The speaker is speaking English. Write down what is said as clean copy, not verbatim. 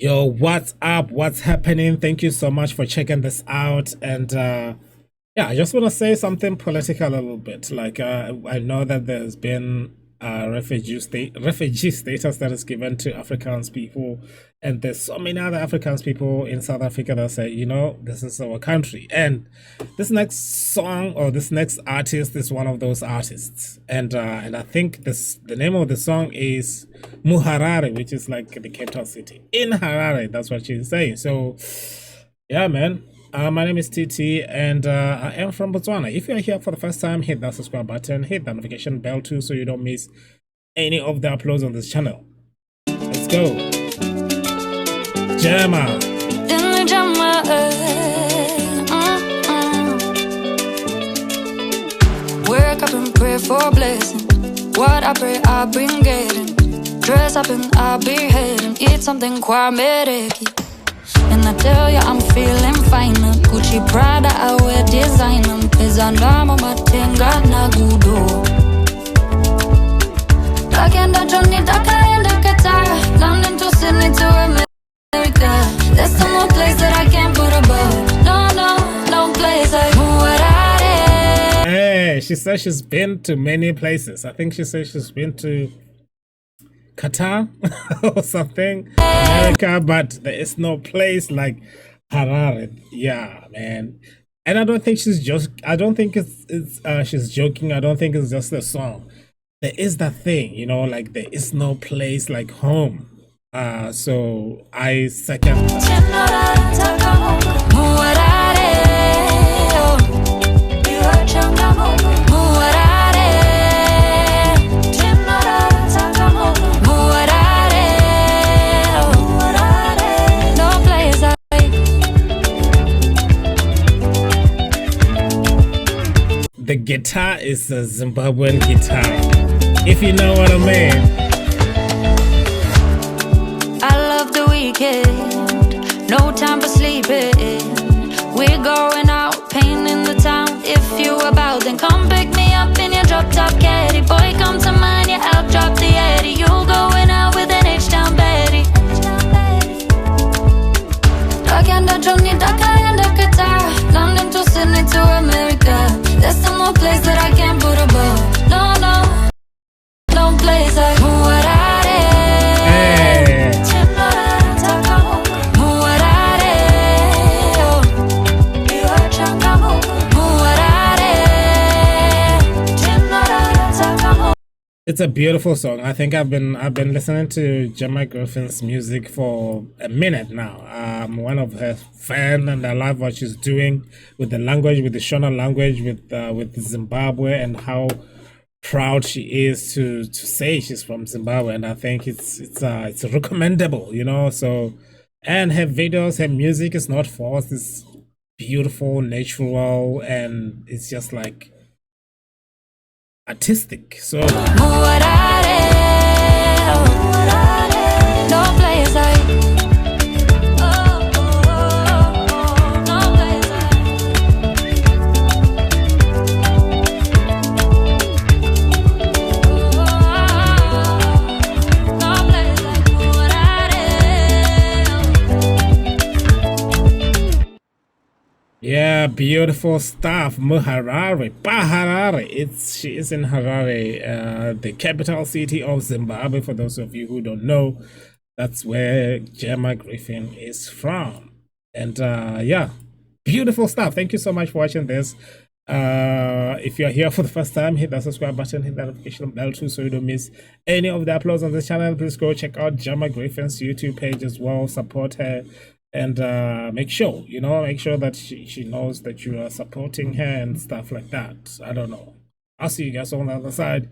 Yo, what's up? What's happening? Thank you so much for checking this out. And yeah, I just want to say something political a little bit. I know that there's been refugee status that is given to Afrikaans people, and there's so many other Afrikaans people in South Africa that say, this is our country. And this next song or this next artist is one of those artists. And I think the name of the song is Muharare, which is like the capital city in Harare. That's what she's saying. So yeah, man. My name is TT, and I am from Botswana. If you're here for the first time, hit that subscribe button, hit that notification bell too, so you don't miss any of the uploads on this channel. Let's go. Gemma. Wake up and pray for blessing. What I pray, I bring getting. Dress up and I be heading. Eat something quite medically. And I tell you I'm feeling fine. Gucci Prada, I wear designer. Pesa ndama matenga na gudo. Takenda Johnny, Takenda Qatar. London to Sydney to America. There's no more place that I can't put above. No place like Muharare. Hey, she says she's been to many places. I think she says she's been to Qatar or something, America, but there is no place like Harare. Yeah, man. And I don't think she's just. I don't think she's joking. I don't think it's just a song. There is that thing, like there is no place like home. So I second the guitar is a Zimbabwean guitar, if you know what I mean. I love the weekend, no time for sleeping. We're going out, painting the town. If you about, then come pick me up in your drop top caddy. Boy, come to mine, yeah, I'll drop the Eddie. You going out with an H-Town Betty. Takenda Johnny, Takenda Qatar. London to Sydney to America. There's still no place that I can't put above. No place like Muharare. Hey. It's a beautiful song. I think I've been listening to Gemma Griffiths' music for a minute now. I'm one of her fans, and I love what she's doing with the language, with the Tswana language, with Zimbabwe, and how proud she is to say she's from Zimbabwe. And I think it's recommendable, So, and her videos, her music is not forced. It's beautiful, natural, and it's just like artistic. So Muharare, no place like. No place like Muharare. yeah, beautiful stuff. Muharare, Harare. She is in Harare, the capital city of Zimbabwe. For those of you who don't know, that's where Gemma Griffin is from. And yeah, beautiful stuff. Thank you so much for watching this. If you're here for the first time, hit that subscribe button, hit that notification bell too, so you don't miss any of the uploads on this channel. Please go check out Gemma Griffin's YouTube page as well. Support her. And make sure that she knows that you are supporting her and stuff like that. I don't know. I'll see you guys on the other side.